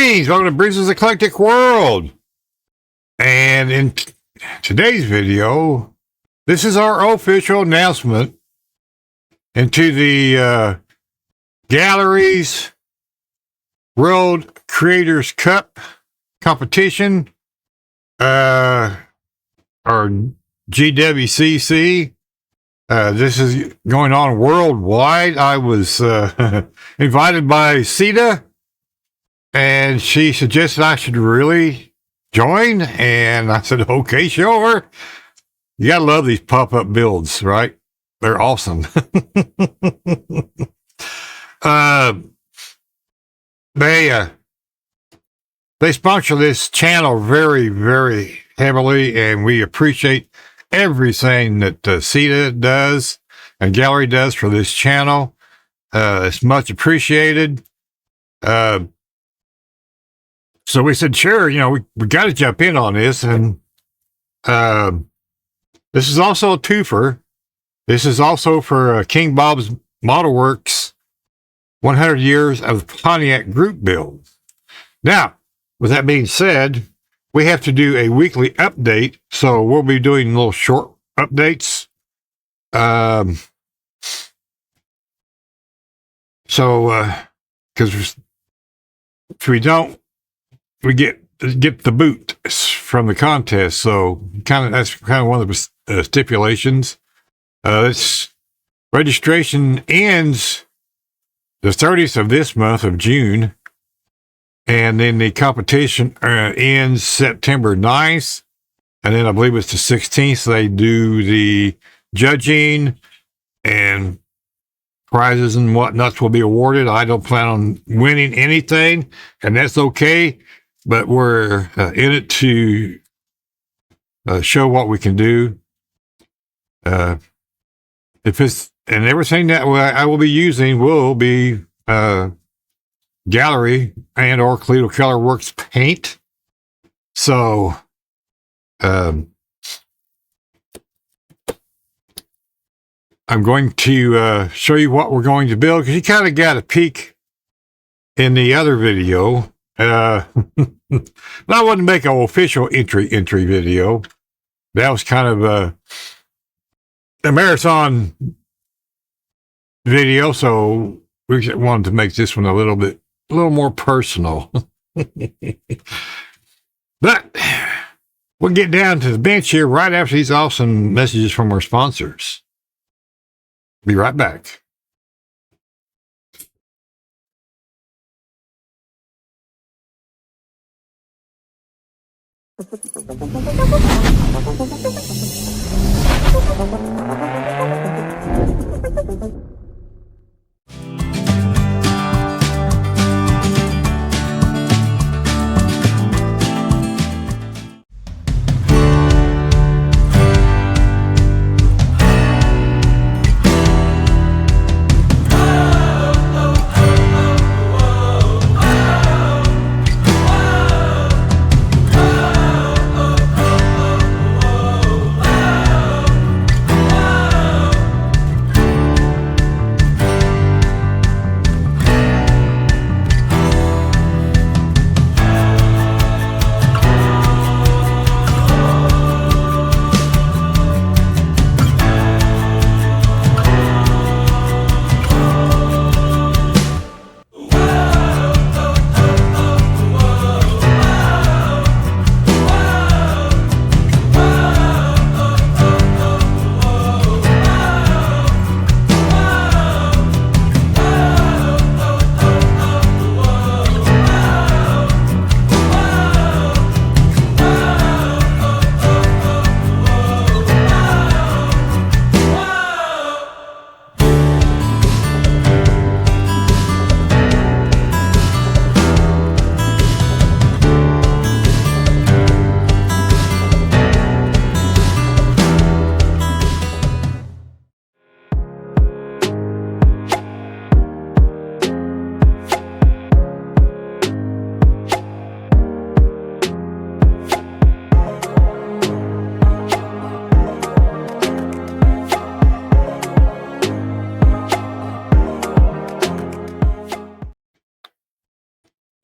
Greetings, welcome to Breeze's Eclectic World. And in today's video, this is our official announcement into the Gaahleri World Creator Cup competition, or GWCC. This is going on worldwide. I was invited by Sita, and she suggested I should really join, and I said, okay, sure. You gotta love these pop-up builds, right? They're awesome. They sponsor this channel very, very heavily, and we appreciate everything that Sita does and Gaahleri does for this channel. It's much appreciated. So we said, sure, you know, we got to jump in on this. And this is also a twofer. This is also for King Bob's Model Works 100 Years of Pontiac Group Build. Now, with that being said, we have to do a weekly update. So we'll be doing little short updates. Because if we don't, we get the boot from the contest. So that's kind of one of the stipulations. This registration ends the 30th of this month of June, and then the competition ends September 9th, and then I believe it's the 16th. They do the judging, and prizes and whatnots will be awarded. I don't plan on winning anything, and that's okay. But we're in it to show what we can do. If it's, and everything that I will be using will be Gaahleri and or Cleto Keller Works paint. So I'm going to show you what we're going to build, because you kind of got a peek in the other video. But I wouldn't make an official entry video. That was kind of a marathon video, so we wanted to make this one a little more personal. But we'll get down to the bench here right after these awesome messages from our sponsors. Be right back.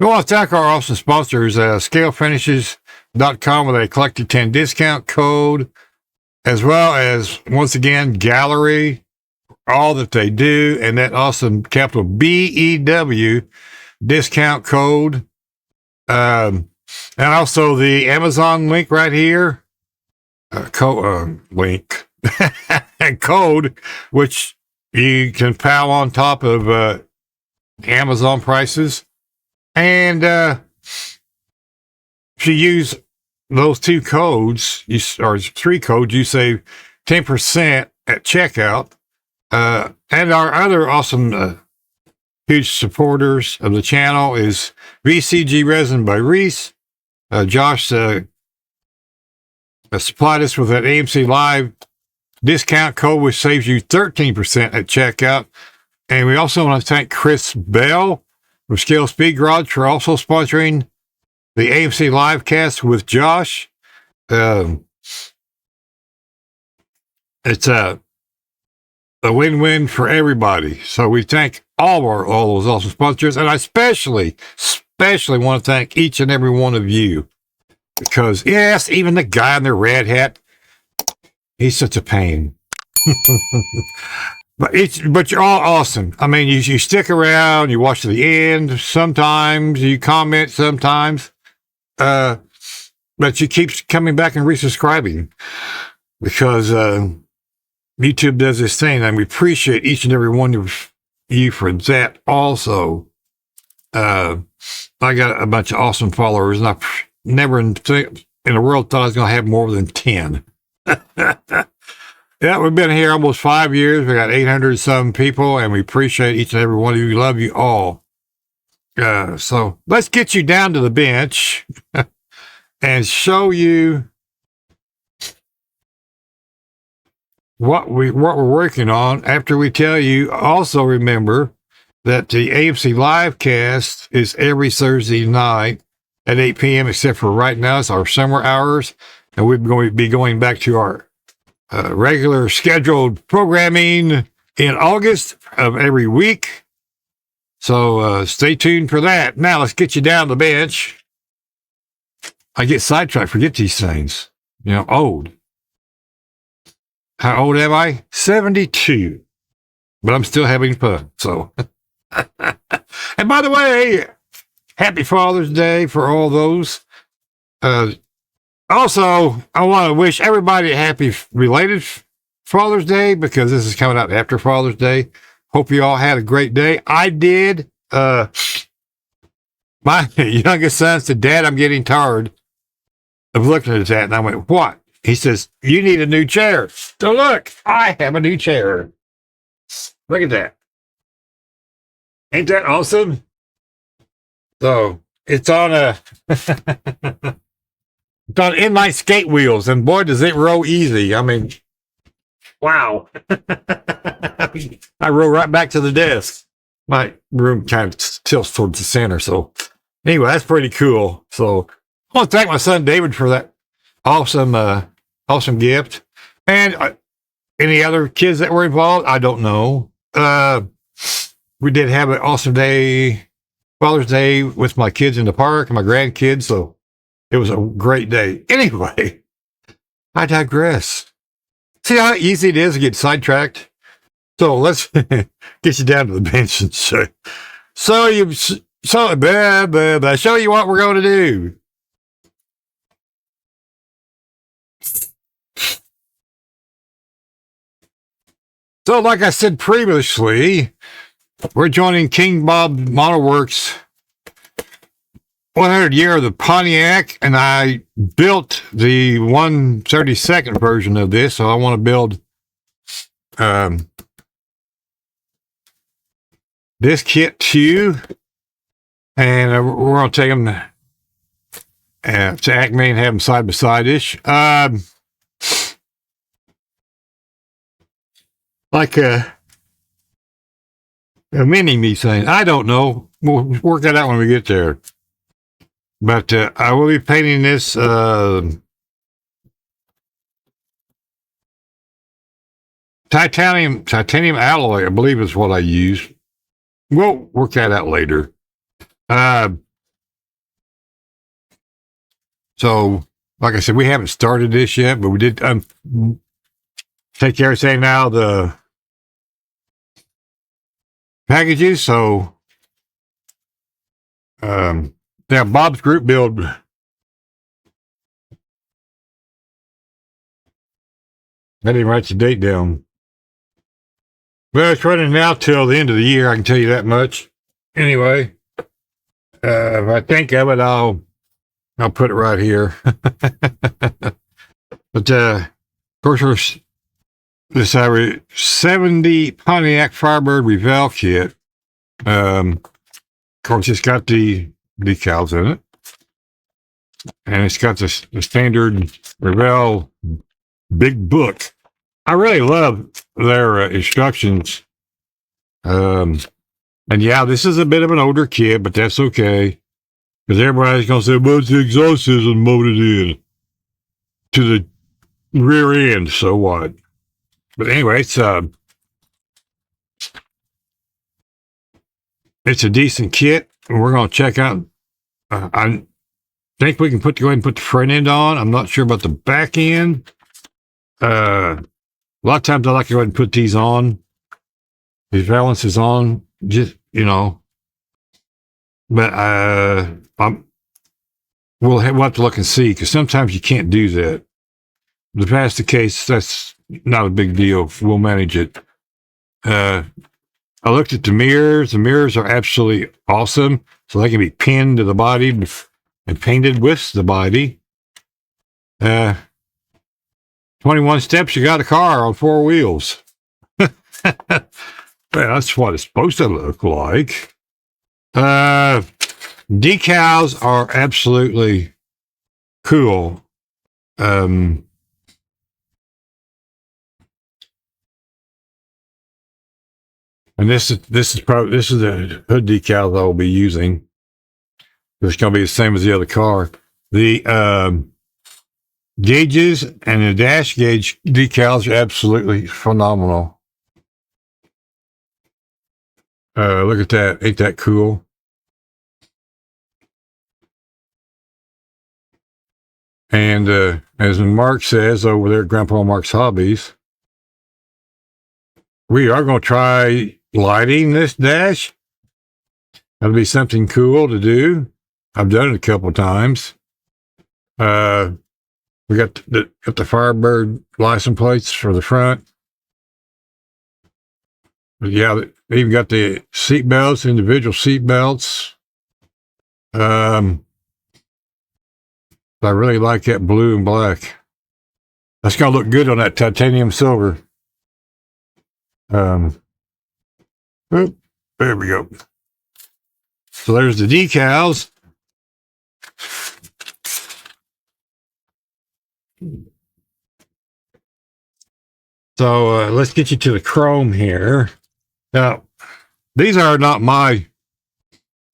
We want to thank our awesome sponsors, scalefinishes.com with a Eclectic 10 discount code, as well as, once again, Gaahleri, all that they do, and that awesome capital BEW discount code. And also the Amazon link right here, link and code, which you can pal on top of Amazon prices. And if you use those two codes, or three codes, you save 10% at checkout. And our other awesome huge supporters of the channel is VGC Resin By Reese. Josh supplied us with that AMC Live discount code, which saves you 13% at checkout. And we also want to thank Chris Bell from Scale Speed Garage for also sponsoring the AMC Livecast with Josh. It's a win-win for everybody. So we thank all those awesome sponsors, and I especially want to thank each and every one of you, because yes, even the guy in the red hat, he's such a pain. But you're all awesome. I mean, you stick around, you watch to the end. Sometimes you comment, sometimes, but you keep coming back and resubscribing, because YouTube does this thing, and we appreciate each and every one of you for that. Also, I got a bunch of awesome followers, and I never in the world thought I was going to have more than 10. Yeah, we've been here almost 5 years. We got 800 some people, and we appreciate each and every one of you. We love you all. So let's get you down to the bench and show you what we're working on. After we tell you, also remember that the AMC Livecast is every Thursday night at 8 p.m., except for right now, it's our summer hours, and we're going to be going back to our regular scheduled programming in August of every week. So stay tuned for that. Now let's get you down the bench. I get sidetracked, forget these things. You know, old. How old am I? 72. But I'm still having fun. So, and by the way, happy Father's Day for all those. Also, I want to wish everybody a happy related Father's Day, because this is coming out after Father's Day. Hope you all had a great day. I did. My youngest son said, "Dad, I'm getting tired of looking at that." And I went, "What?" He says, "You need a new chair." So look, I have a new chair. Look at that. Ain't that awesome? So it's on it's on inline skate wheels, and boy, does it roll easy. I mean, wow. I roll right back to the desk. My room kind of tilts towards the center. So anyway, that's pretty cool. So I want to thank my son David for that awesome gift. And any other kids that were involved, I don't know. We did have an awesome day, Father's Day, with my kids in the park and my grandkids. So it was a great day. Anyway, I digress. See how easy it is to get sidetracked? So let's get you down to the bench and show you what we're going to do. So, like I said previously, we're joining King Bob Model Works 100 Year of the Pontiac, and I built the 132nd version of this, so I want to build this kit too, and we're going to take them to Acme and have them side by side-ish. Like a mini-me thing. I don't know. We'll work that out when we get there. But I will be painting this titanium alloy, I believe is what I use. We'll work that out later. So, like I said, we haven't started this yet, but we did take everything out of the packages. So, yeah, Bob's group build. I didn't write the date down. Well, it's running now till the end of the year. I can tell you that much. Anyway, if I think of it, I'll put it right here. But of course, this 70 Pontiac Firebird Revell kit. Of course, it's got the decals in it, and it's got the standard Revell big book. I really love their instructions. And yeah, this is a bit of an older kit, but that's okay, because everybody's gonna say, "Well, the exhaust system molded in to the rear end." So what? But anyway, it's a decent kit. We're gonna check out. I think we can go ahead and put the front end on. I'm not sure about the back end. A lot of times I like to go ahead and put these on. These valances on, just, you know. But we'll have to look and see, because sometimes you can't do that. If that's the case, that's not a big deal. We'll manage it. I looked at the mirrors. The mirrors are absolutely awesome. So they can be pinned to the body and painted with the body. 21 steps, you got a car on 4 wheels. Well, that's what it's supposed to look like. Decals are absolutely cool. And this is the hood decal that I'll be using. It's going to be the same as the other car. The gauges and the dash gauge decals are absolutely phenomenal. Look at that. Ain't that cool? And as Mark says over there at Grandpa Mark's Hobbies, we are going to try lighting this dash. That'll be something cool to do. I've done it a couple of times. We got the Firebird license plates for the front. But yeah, they even got the seat belts, individual seat belts. I really like that blue and black. That's gonna look good on that titanium silver. Oop, there we go. So there's the decals. So let's get you to the chrome here. Now, these are not my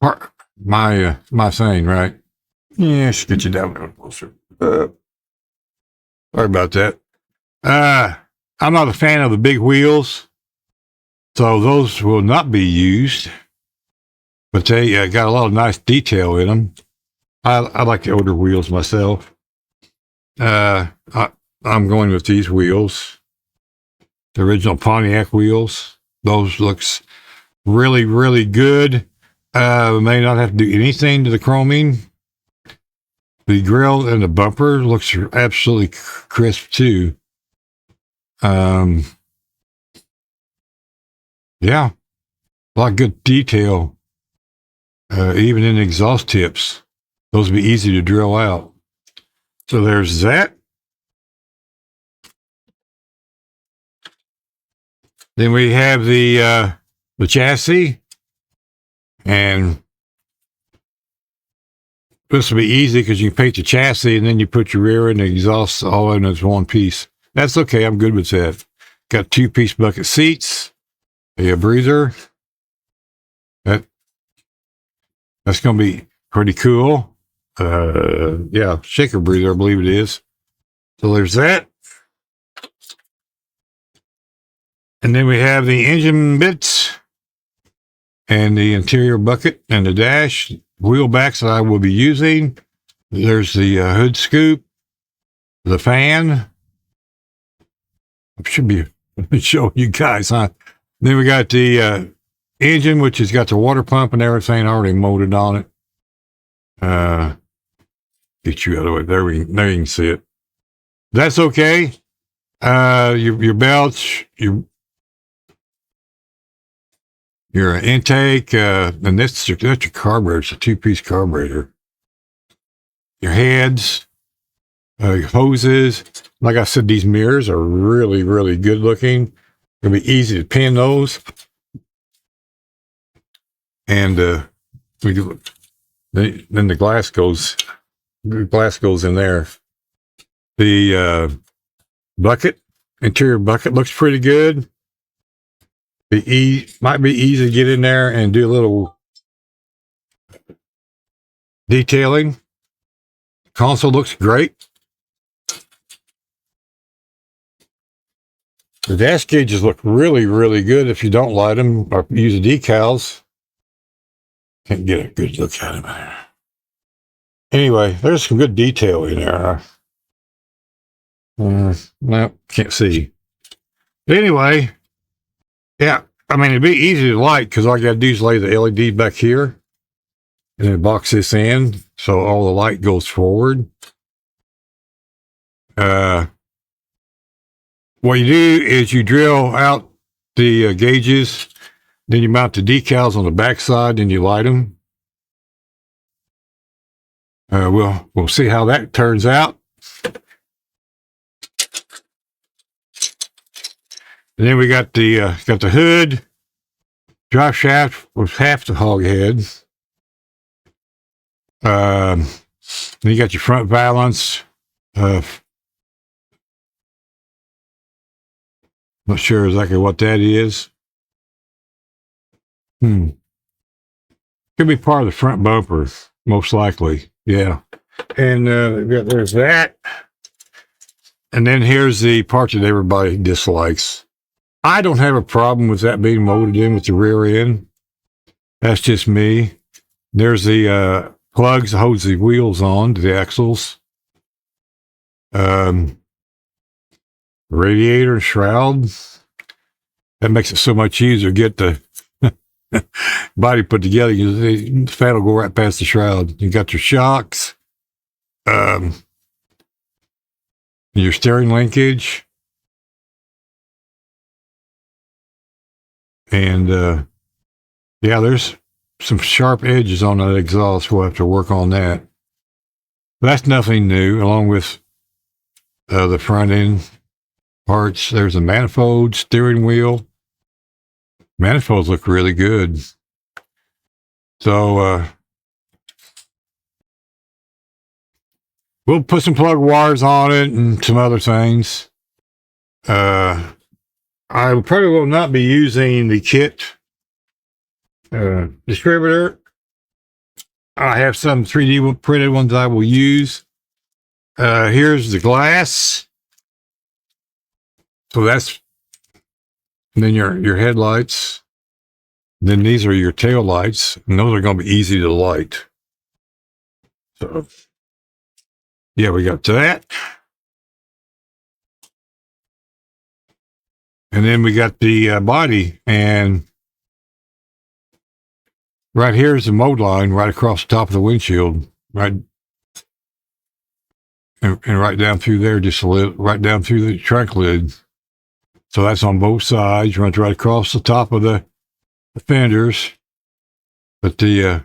thing, right? Yeah, I should get you down a little closer. Sorry about that. I'm not a fan of the big wheels, so those will not be used. But they got a lot of nice detail in them. I like the older wheels myself. I'm going with these wheels, the original Pontiac wheels. Those looks really, really good. We may not have to do anything to the chroming. The grill and the bumper looks absolutely crisp too. Yeah, a lot of good detail. Even in the exhaust tips, those would be easy to drill out. So there's that. Then we have the chassis, and this will be easy because you can paint the chassis and then you put your rear and the exhaust all in as one piece. That's okay. I'm good with that. Got 2-piece bucket seats, a breather. That's going to be pretty cool. Yeah, shaker breather, I believe it is. So there's that. And then we have the engine bits and the interior bucket and the dash wheel backs that I will be using. There's the hood scoop, the fan. I should be showing you guys, huh? Then we got the engine, which has got the water pump and everything already molded on it. Get you out of the way. There you can see it. That's okay. Your belts, your intake, and that's your carburetor. It's a 2-piece carburetor. Your heads, your hoses. Like I said, these mirrors are really, really good looking. It'll be easy to pin those. And then the glass goes in there. The bucket, interior bucket looks pretty good. Might be easy to get in there and do a little detailing. Console looks great. The dash gauges look really, really good if you don't light them or use the decals. Can't get a good look at them. Anyway, there's some good detail in there. No, can't see. But anyway, yeah, I mean, it'd be easy to light because all you gotta do is lay the LED back here and then box this in so all the light goes forward. What you do is you drill out the gauges, then you mount the decals on the back side, and you light them. We'll see how that turns out. And then we got the hood, drive shaft with half the hog head. Then you got your front valance. Not sure exactly what that is. Could be part of the front bumper, most likely. Yeah. And there's that. And then here's the part that everybody dislikes. I don't have a problem with that being molded in with the rear end. That's just me. There's the plugs that holds the wheels on to the axles. Radiator and shroud. That makes it so much easier to get the body put together. The fan will go right past the shroud. You got your shocks. Your steering linkage. And yeah, there's some sharp edges on that exhaust. We'll have to work on that. But that's nothing new, along with the front end parts. There's a manifold, steering wheel. Manifolds look really good. So we'll put some plug wires on it and some other things. I probably will not be using the kit distributor. I have some 3D printed ones I will use. Here's the glass. So that's, and then your headlights. Then these are your tail lights, and those are going to be easy to light. So yeah, we got that. And then we got the body, and right here is the mold line right across the top of the windshield, right, and right down through there, just a little, right down through the trunk lid. So that's on both sides, runs right across the top of the fenders. But there's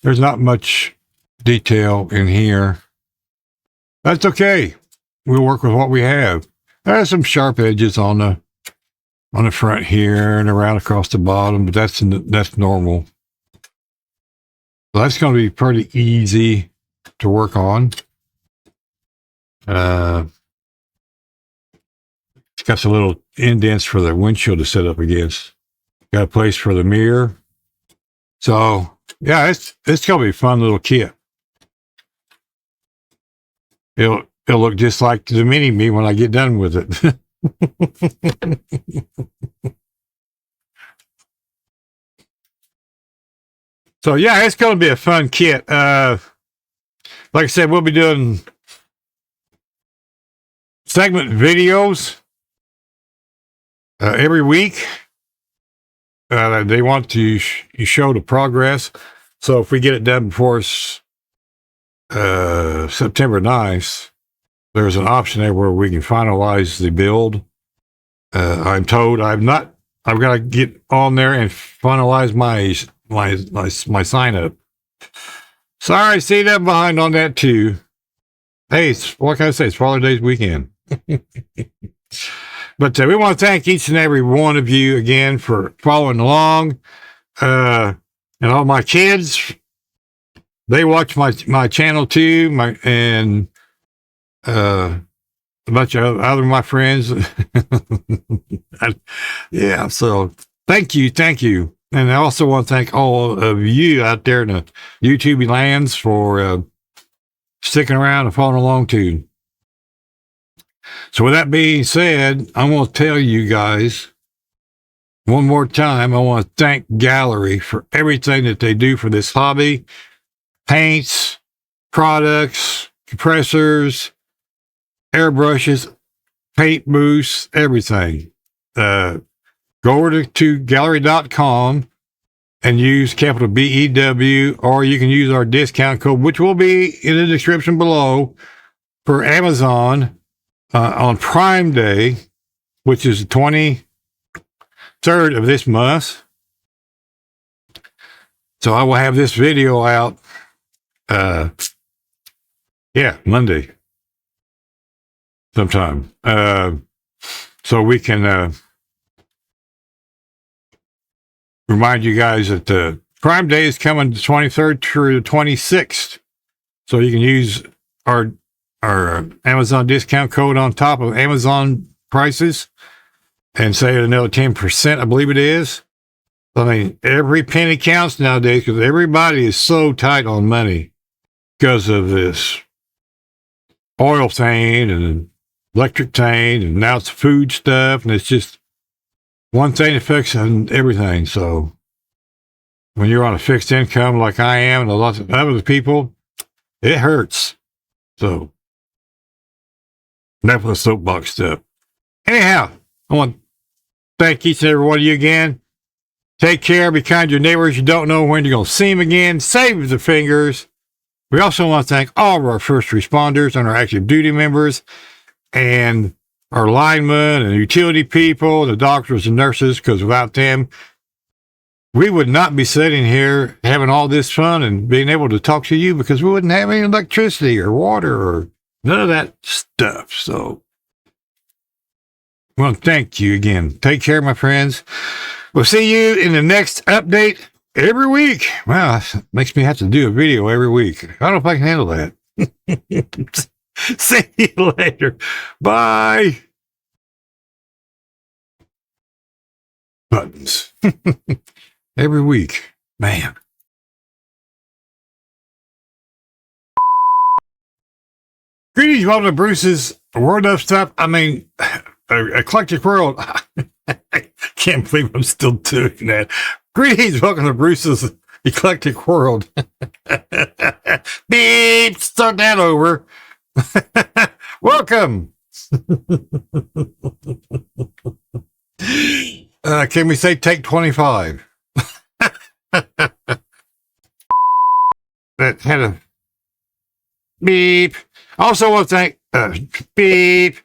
not much detail in here. That's okay. We'll work with what we have. There's some sharp edges on the front here and around across the bottom, but that's normal. So that's going to be pretty easy to work on. It's got some little indents for the windshield to set up against. Got a place for the mirror. So yeah, it's going to be a fun little kit. It'll look just like the mini me when I get done with it. So yeah, it's going to be a fun kit. like I said, we'll be doing segment videos every week. They want to show the progress. So if we get it done before September 9th, there's an option there where we can finalize the build. I'm told I've got to get on there and finalize my sign up. Sorry, see that behind on that too. Hey, what can I say? It's Father's Day weekend. But we want to thank each and every one of you again for following along. And all my kids, they watch my channel too. And a bunch of other my friends. Yeah, so thank you. And I also want to thank all of you out there in the YouTube lands for sticking around and following along too. So with that being said, I want to tell you guys one more time, I want to thank Gaahleri for everything that they do for this hobby. Paints, products, compressors, airbrushes, paint booths, everything. Go over to Gaahleri.com and use capital BEW, or you can use our discount code, which will be in the description below, for Amazon on Prime Day, which is the 23rd of this month. So I will have this video out, Monday sometime. So we can remind you guys that Prime Day is coming the 23rd through the 26th. So you can use our Amazon discount code on top of Amazon prices and save another 10%, I believe it is. I mean, every penny counts nowadays because everybody is so tight on money because of this oil thing and electric thing, and now it's food stuff, and it's just one thing affects everything. So when you're on a fixed income like I am and a lot of other people, it hurts. So enough of the soapbox stuff. Anyhow, I want to thank each and every one of you again. Take care. Be kind to your neighbors. You don't know when you're going to see them again. Save the fingers. We also want to thank all of our first responders and our active duty members and our linemen and utility people, the doctors and nurses, because without them, we would not be sitting here having all this fun and being able to talk to you, because we wouldn't have any electricity or water or none of that stuff. So, well, thank you again. Take care, my friends. We'll see you in the next update every week. Wow, that makes me have to do a video every week. I don't know if I can handle that. See you later. Bye. Buttons. Every week. Man. Greetings, welcome to Bruce's World of Stuff. I mean, Eclectic World. I can't believe I'm still doing that. Greetings, welcome to Bruce's Eclectic World. Beep, start that over. Welcome. Can we say take 25? That had a beep. Also want to thank beep.